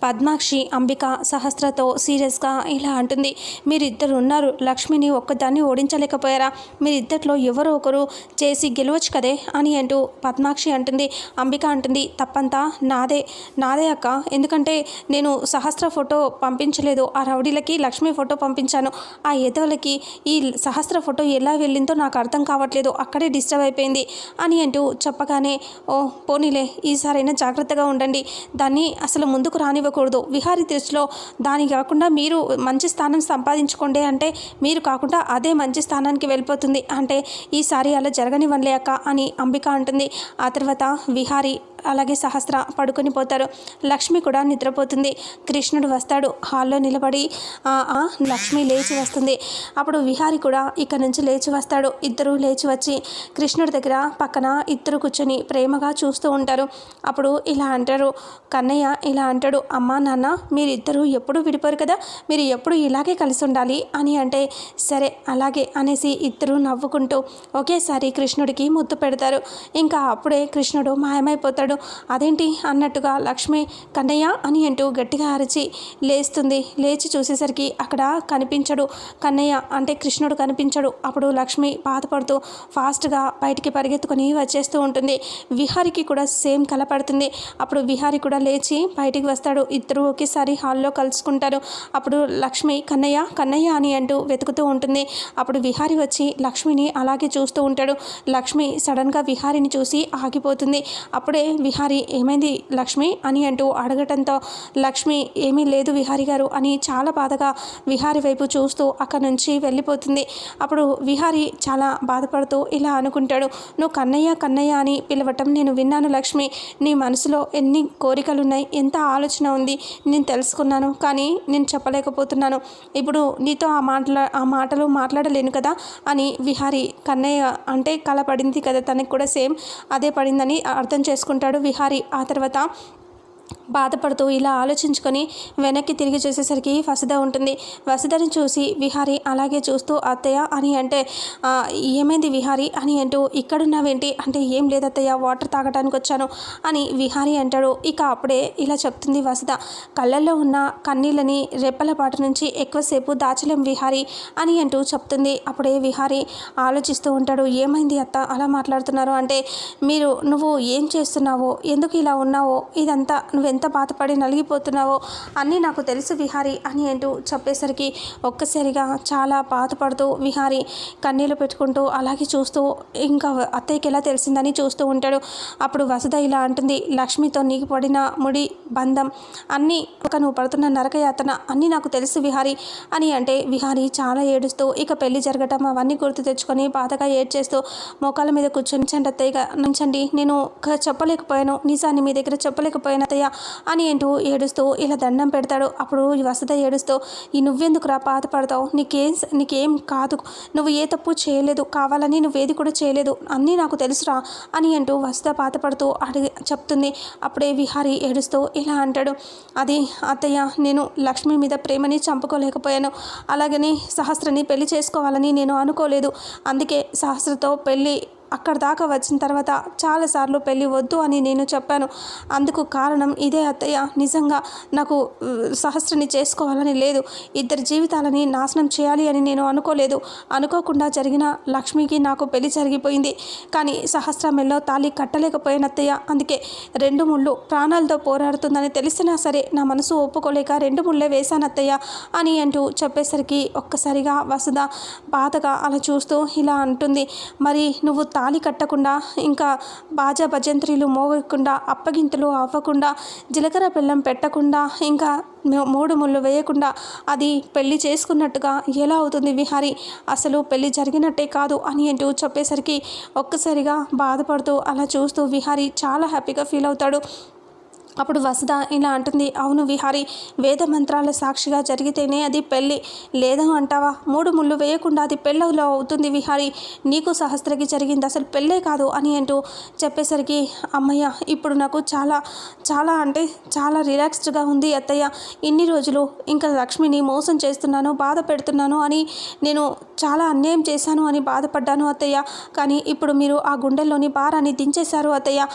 పద్మాక్షి అంబిక సహస్రతో సీరియస్గా ఇలా అంటుంది. మీరిద్దరు ఉన్నారు, లక్ష్మిని ఒక్కదాన్ని ఓడించలేకపోయారా? మీరిద్దరిలో ఎవరో ఒకరు చేసి గెలవచ్చు కదే అని అంటూ పద్మాక్షి అంటుంది. అంబిక అంటుంది, తప్పంతా నాదే అక్క. ఎందుకంటే నేను సహస్ర ఫోటో పంపించలేదు, ఆ రౌడీలకి లక్ష్మి ఫోటో పంపించాను. ఆ ఎదవలకి ఈ సహస్ర ఫోటో ఎలా వెళ్ళిందో నాకు అర్థం కావట్లేదు, అక్కడే డిస్టర్బ్ అయిపోయింది అని అంటూ చెప్పగానే, ఓ పోనీలే, ఈసారైనా జాగ్రత్తగా ఉండండి, దాన్ని అసలు ముందుకు రానివ్వకూడదు. విహారీ దృష్టిలో దాని కాకుండా మీరు మంచి స్థానం సంపాదించుకోండి అంటే మీరు కాకుండా అదే మంచి స్థానానికి వెళ్ళిపోతుంది, అంటే ఈసారి అలా జరగనివ్వలే అక్క అని అంబిక అంటుంది. ఆ తర్వాత విహారీ అలాగే సహస్ర పడుకొని పోతారు. లక్ష్మి కూడా నిద్రపోతుంది. కృష్ణుడు వస్తాడు, హాల్లో నిలబడి లక్ష్మి లేచి వస్తుంది. అప్పుడు విహారీ కూడా ఇక్కడ నుంచి లేచి వస్తాడు. ఇద్దరు లేచి వచ్చి కృష్ణుడి దగ్గర పక్కన ఇద్దరు కూర్చొని ప్రేమగా చూస్తూ ఉంటారు. అప్పుడు ఇలా అంటారు, కన్నయ్య ఇలా అంటాడు, అమ్మా నాన్న మీరిద్దరూ ఎప్పుడు విడిపోరు కదా, మీరు ఎప్పుడు ఇలాగే కలిసి ఉండాలి అని అంటే, సరే అలాగే అనేసి ఇద్దరు నవ్వుకుంటూ ఒకేసారి కృష్ణుడికి ముద్దు పెడతారు. ఇంకా అప్పుడే కృష్ణుడు మాయమైపోతాడు. అదేంటి అన్నట్టుగా లక్ష్మి కన్నయ్య అని అంటూ గట్టిగా అరిచి లేస్తుంది. లేచి చూసేసరికి అక్కడ కనిపించడు కన్నయ్య, అంటే కృష్ణుడు కనిపించడు. అప్పుడు లక్ష్మి బాధపడుతూ ఫాస్ట్గా బయటికి పరిగెత్తుకొని వచ్చేస్తూ ఉంటుంది. విహారికి కూడా సేమ్ కలపడుతుంది. అప్పుడు విహారి కూడా లేచి బయటికి వస్తాడు. ఇద్దరు ఒకేసారి హాల్లో కలుసుకుంటారు. అప్పుడు లక్ష్మి కన్నయ్య కన్నయ్య అని అంటూ వెతుకుతూ ఉంటుంది. అప్పుడు విహారి వచ్చి లక్ష్మిని అలాగే చూస్తూ ఉంటాడు. లక్ష్మి సడన్గా విహారిని చూసి ఆగిపోతుంది. అప్పుడే విహారి ఏమైంది లక్ష్మి అని అంటూ అడగటంతో, లక్ష్మి ఏమీ లేదు విహారి గారు అని చాలా బాధగా విహారి వైపు చూస్తూ అక్కడి నుంచి వెళ్ళిపోతుంది. అప్పుడు విహారి చాలా బాధపడుతూ ఇలా అనుకుంటాడు, నువ్వు కన్నయ్య కన్నయ్య అని పిలవటం నేను విన్నాను లక్ష్మి, నీ మనసులో ఎన్ని కోరికలున్నాయి, ఎంత ఆలోచన ఉంది నేను తెలుసుకున్నాను, కానీ నేను చెప్పలేకపోతున్నాను. ఇప్పుడు నీతో ఆ మాటలు మాట్లాడలేను కదా అని విహారి, కన్నయ్య అంటే కల పడింది కదా తనకి కూడా సేమ్ అదే పడిందని అర్థం చేసుకుంటాడు విహారి. ఆ తర్వాత బాధపడుతూ ఇలా ఆలోచించుకొని వెనక్కి తిరిగి చూసేసరికి వసుధ ఉంటుంది. వసుధని చూసి విహారి అలాగే చూస్తూ అత్తయ్య అని అంటే, ఏమైంది విహారి అని అంటూ, ఇక్కడున్నావేంటి అంటే, ఏం లేదు అత్తయ్య, వాటర్ తాగడానికి వచ్చాను అని విహారి అంటాడు. ఇక అప్పుడే ఇలా చెప్తుంది వసుధ, కళ్ళల్లో ఉన్న కన్నీళ్ళని రెప్పల పాటు నుంచి ఎక్కువసేపు దాచలేం విహారి అని అంటూ చెప్తుంది. అప్పుడే విహారి ఆలోచిస్తూ ఉంటాడు, ఏమైంది అత్త అలా మాట్లాడుతున్నారు అంటే, నువ్వు ఏం చేస్తున్నావో, ఎందుకు ఇలా ఉన్నావో, ఇదంతా నువ్వెంత బాధపడి నలిగిపోతున్నావో అన్నీ నాకు తెలుసు విహారి అని అంటూ చెప్పేసరికి ఒక్కసారిగా చాలా బాధపడుతూ విహారి కన్నీళ్ళు పెట్టుకుంటూ అలాగే చూస్తూ ఇంకా అత్తయ్యకి ఎలా తెలిసిందని చూస్తూ ఉంటాడు. అప్పుడు వసుధ ఇలా అంటుంది, లక్ష్మితో నీకు పడిన ముడి బంధం అన్నీ, ఒక నువ్వు పడుతున్న నరకయాతన అన్నీ నాకు తెలుసు విహారి అని అంటే, విహారి చాలా ఏడుస్తూ ఇక పెళ్లి జరగటం అవన్నీ గుర్తు తెచ్చుకొని బాధగా ఏడ్చేస్తూ మోకాల మీద కూర్చొని, అత్తయ్యగా నుంచండి, నేను చెప్పలేకపోయాను, నిజాన్ని మీ దగ్గర చెప్పలేకపోయాను అత్తయ్య అని అంటూ ఏడుస్తూ ఇలా దండం పెడతాడు. అప్పుడు వసుధ ఏడుస్తూ, నువ్వెందుకురా బాధపడతావు, నీకేం కాదు, నువ్వు ఏ తప్పు చేయలేదు, కావాలని నువ్వేది కూడా చేయలేదు, అన్నీ నాకు తెలుసురా అని అంటూ వసుధ బాధపడుతూ చెప్తుంది. అప్పుడే విహారి ఏడుస్తూ ఇలా అంటాడు, అది అత్తయ్య, నేను లక్ష్మి మీద ప్రేమని చంపుకోలేకపోయాను, అలాగని సహస్రని పెళ్లి చేసుకోవాలని నేను అనుకోలేదు, అందుకే సహస్రతో పెళ్ళి అక్కడ దాకా వచ్చిన తర్వాత చాలాసార్లు పెళ్ళి వద్దు అని నేను చెప్పాను, అందుకు కారణం ఇదే అత్తయ్య, నిజంగా నాకు సహస్రని చేసుకోవాలని లేదు, ఇద్దరి జీవితాలని నాశనం చేయాలి అని నేను అనుకోలేదు, అనుకోకుండా జరిగిన లక్ష్మికి నాకు పెళ్లి జరిగిపోయింది, కానీ సహస్ర మెల్లో తాళి కట్టలేకపోయాను అత్తయ్య, అందుకే 2 ముళ్ళు ప్రాణాలతో పోరాడుతుందని తెలిసినా సరే నా మనసు ఒప్పుకోలేక 2 ముళ్ళే వేశాను అత్తయ్య అని అంటూ చెప్పేసరికి ఒక్కసారిగా వసుధ బాధగా అలా చూస్తూ ఇలా అంటుంది, మరి నువ్వు తాళి కట్టకుండా, ఇంకా బాజా భజంత్రీలు మోగకుండా, అప్పగింతలు అవ్వకుండా, జీలకర్ర బెల్లం పెట్టకుండా, ఇంకా 3 ముళ్ళు వేయకుండా అది పెళ్లి చేసుకున్నట్టుగా ఎలా అవుతుంది విహారి, అసలు పెళ్లి జరిగినట్టే కాదు అని అంటూ చెప్పేసరికి ఒక్కసారిగా బాధపడుతూ అలా చూస్తూ విహారి చాలా హ్యాపీగా ఫీల్ అవుతాడు. అప్పుడు వసుధ ఇలా అంటుంది, అవును విహారి, వేద మంత్రాల సాక్షిగా జరిగితేనే అది పెళ్ళి, లేదు అంటావా, 3 ముళ్ళు వేయకుండా అది పెళ్ళలో అవుతుంది విహారి, నీకు సహస్రకి జరిగింది అసలు పెళ్ళే కాదు అని అంటూ చెప్పేసరికి, అమ్మయ్య ఇప్పుడు నాకు చాలా చాలా అంటే చాలా రిలాక్స్డ్గా ఉంది అత్తయ్య, ఇన్ని రోజులు ఇంకా లక్ష్మిని మోసం చేస్తున్నాను, బాధ పెడుతున్నాను అని, నేను చాలా అన్యాయం చేశాను అని బాధపడ్డాను అత్తయ్య, కానీ ఇప్పుడు మీరు ఆ గుండెల్లోని భారాన్ని దించేశారు అత్తయ్య,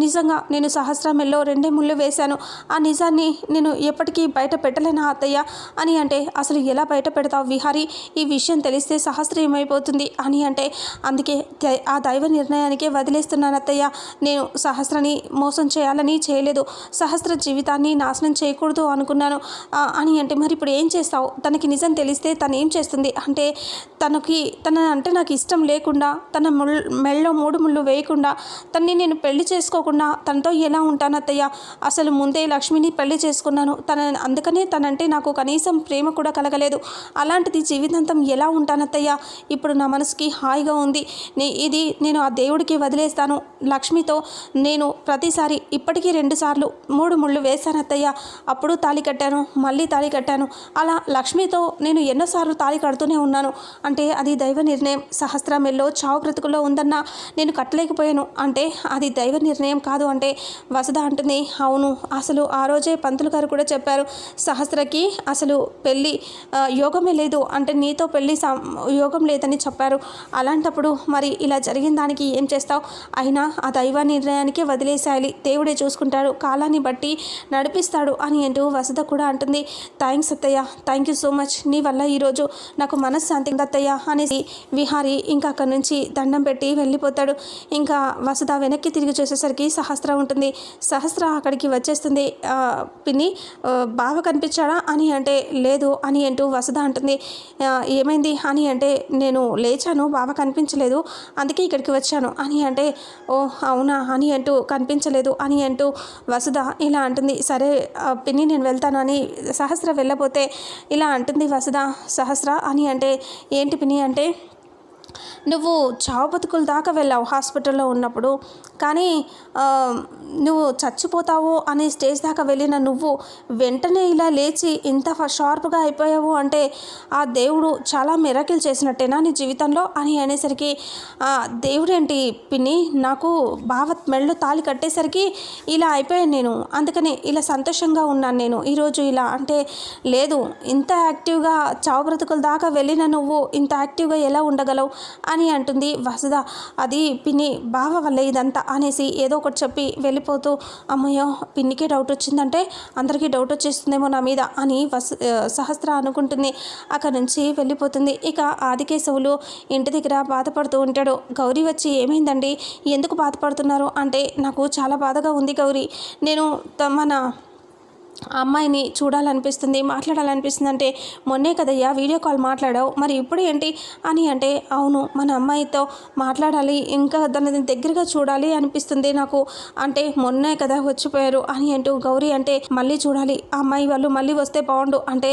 నిజంగా నేను సహస్ర మెల్లో 2 నేనే ముళ్ళు వేశాను. ఆ నిజాన్ని నేను ఎప్పటికీ బయట పెట్టలేనా అత్తయ్య అని అంటే, అసలు ఎలా బయట పెడతావు విహారీ, ఈ విషయం తెలిస్తే సహస్ర ఏమైపోతుంది అని అంటే, అందుకే ఆ దైవ నిర్ణయానికే వదిలేస్తున్నాను అత్తయ్య. నేను సహస్రని మోసం చేయాలని చేయలేదు, సహస్ర జీవితాన్ని నాశనం చేయకూడదు అనుకున్నాను అని అంటే, మరి ఇప్పుడు ఏం చేస్తావు? తనకి నిజం తెలిస్తే తను ఏం చేస్తుంది అంటే, తన అంటే నాకు ఇష్టం లేకుండా, తన మెళ్ళలో 3 ముళ్ళు వేయకుండా, తన్ని నేను పెళ్లి చేసుకోకుండా తనతో ఎలా ఉంటాను అత్తయ్య? అసలు ముందే లక్ష్మిని పెళ్లి చేసుకున్నాను, అందుకనే తనంటే నాకు కనీసం ప్రేమ కూడా కలగలేదు. అలాంటిది జీవితాంతం ఎలా ఉంటాను అత్తయ్య? ఇప్పుడు నా మనసుకి హాయిగా ఉంది. ఇది నేను ఆ దేవుడికి వదిలేస్తాను. లక్ష్మితో నేను ప్రతిసారి ఇప్పటికీ 2 సార్లు 3 ముళ్ళు వేశాను అత్తయ్య. అప్పుడు తాళి కట్టాను, మళ్ళీ తాళి కట్టాను. అలా లక్ష్మితో నేను ఎన్నోసార్లు తాళి కడుతూనే ఉన్నాను. అంటే అది దైవ నిర్ణయం. సహస్ర మెల్లో చావు బ్రతుకుల్లో ఉందన్నా నేను కట్టలేకపోయాను అంటే అది దైవ నిర్ణయం కాదు అంటే వసుధ అంటుంది, అవును, అసలు ఆ రోజే పంతులు గారు కూడా చెప్పారు, సహస్రకి అసలు పెళ్ళి యోగమే లేదు అంటే నీతో పెళ్ళి యోగం లేదని చెప్పారు. అలాంటప్పుడు మరి ఇలా జరిగిన దానికి ఏం చేస్తావు? అయినా ఆ దైవ నిర్ణయానికే వదిలేసేయాలి, దేవుడే చూసుకుంటాడు, కాలాన్ని బట్టి నడిపిస్తాడు అని అంటూ వసుధ కూడా అంటుంది. థ్యాంక్స్ అత్తయ్య, థ్యాంక్ యూ సో మచ్, నీ వల్ల ఈరోజు నాకు మనశ్శాంతి అత్తయ్య అనేసి విహారీ ఇంకా అక్కడి నుంచి దండం పెట్టి వెళ్ళిపోతాడు. ఇంకా వసుధ వెనక్కి తిరిగి చూసేసరికి సహస్ర ఉంటుంది. సహస్ర అక్కడికి వచ్చేస్తుంది. పిన్ని బావ కనిపించాడా అని అంటే, లేదు అని అంటూ వసుధ అంటుంది. ఏమైంది అని అంటే, నేను లేచాను, బావ కనిపించలేదు, అందుకే ఇక్కడికి వచ్చాను అని అంటే, ఓ అవునా అని అంటూ, కనిపించలేదు అని అంటూ వసుధ ఇలా అంటుంది. సరే పిన్ని నేను వెళ్తాను అని సహస్ర వెళ్ళబోతే ఇలా అంటుంది వసుధ. సహస్ర అని అంటే, ఏంటి పిన్ని అంటే, నువ్వు చావు బతుకుల దాకా వెళ్ళావు హాస్పిటల్లో ఉన్నప్పుడు, కానీ నువ్వు చచ్చిపోతావు అనే స్టేజ్ దాకా వెళ్ళిన నువ్వు వెంటనే ఇలా లేచి ఇంత షార్ప్గా అయిపోయావు అంటే ఆ దేవుడు చాలా మిరాకిల్ చేసినట్టేనా నీ జీవితంలో అని అనేసరికి, దేవుడేంటి పిన్ని, నాకు బావ మెళ్ళు తాళి కట్టేసరికి ఇలా అయిపోయాను నేను, అందుకని ఇలా సంతోషంగా ఉన్నాను నేను ఈరోజు ఇలా అంటే, లేదు, ఇంత యాక్టివ్గా చావు బ్రతుకుల దాకా వెళ్ళిన నువ్వు ఇంత యాక్టివ్గా ఎలా ఉండగలవు అని అంటుంది వసుధ. అది పిన్ని బావ వల్ల ఇదంతా అనేసి ఏదో ఒకటి చెప్పి వెళ్ళిపోతూ, అమ్మయ్యో పిన్నికే డౌట్ వచ్చిందంటే అందరికీ డౌట్ వచ్చేస్తుందేమో నా మీద అని సహస్ర అనుకుంటుంది. అక్కడ నుంచి వెళ్ళిపోతుంది. ఇక ఆదికేశవులు ఇంటి దగ్గర బాధపడుతూ ఉంటాడు. గౌరీ వచ్చి, ఏమైందండి, ఎందుకు బాధపడుతున్నారు అంటే, నాకు చాలా బాధగా ఉంది గౌరీ, నేను మన అమ్మాయిని చూడాలనిపిస్తుంది, మాట్లాడాలనిపిస్తుంది అంటే, మొన్నే కదయ్యా వీడియో కాల్ మాట్లాడావు, మరి ఇప్పుడు ఏంటి అని అంటే, అవును మన అమ్మాయితో మాట్లాడాలి, ఇంకా దాని దగ్గరగా చూడాలి అనిపిస్తుంది నాకు అంటే, మొన్నే కదా వచ్చిపోయారు అని అంటూ గౌరీ అంటే, మళ్ళీ చూడాలి, ఆ అమ్మాయి వాళ్ళు మళ్ళీ వస్తే బాగుండు అంటే,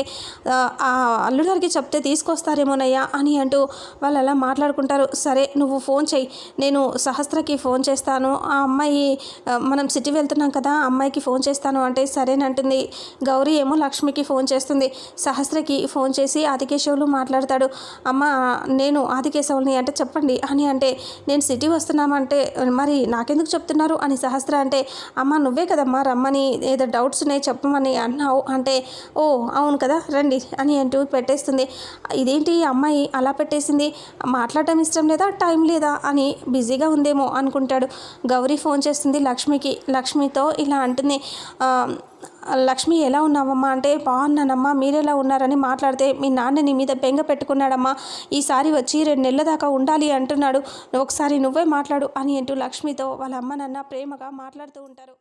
ఆ అల్లుడు గారికి చెప్తే తీసుకొస్తారేమోనయ్యా అని అంటూ వాళ్ళు అలా మాట్లాడుకుంటారు. సరే నువ్వు ఫోన్ చెయ్యి, నేను సహస్రకి ఫోన్ చేస్తాను, ఆ అమ్మాయి మనం సిటీ వెళ్తున్నాం కదా, ఆ అమ్మాయికి ఫోన్ చేస్తాను అంటే సరేనంటుంది. గౌరీ ఏమో లక్ష్మికి ఫోన్ చేస్తుంది. సహస్రకి ఫోన్ చేసి ఆదికేశవులు మాట్లాడతాడు. అమ్మ నేను ఆదికేశవుల్ని అంటే చెప్పండి అని అంటే, నేను సిటీ వస్తున్నామంటే మరి నాకెందుకు చెప్తున్నారు అని సహస్ర అంటే, అమ్మ నువ్వే కదమ్మా రమ్మని ఏదో డౌట్స్ ఉన్నాయి చెప్పమని అన్నావు అంటే, ఓ అవును కదా రండి అని అంటూ పెట్టేస్తుంది. ఇదేంటి అమ్మాయి అలా పెట్టేసింది, మాట్లాడటం ఇష్టం లేదా, టైం లేదా అని బిజీగా ఉందేమో అనుకుంటాడు. గౌరీ ఫోన్ చేస్తుంది లక్ష్మికి. లక్ష్మితో ఇలా అంటుంది, లక్ష్మి ఎలా ఉన్నావమ్మా అంటే, బాగున్నానమ్మా మీరెలా ఉన్నారని మాట్లాడితే, మీ నాన్న నీ మీద బెంగ పెట్టుకున్నాడమ్మా, ఈసారి వచ్చి 2 నెలల దాకా ఉండాలి అంటున్నాడు, ఒకసారి నువ్వే మాట్లాడు అని అంటూ లక్ష్మితో వాళ్ళ అమ్మ నాన్న ప్రేమగా మాట్లాడుతూ ఉంటారు.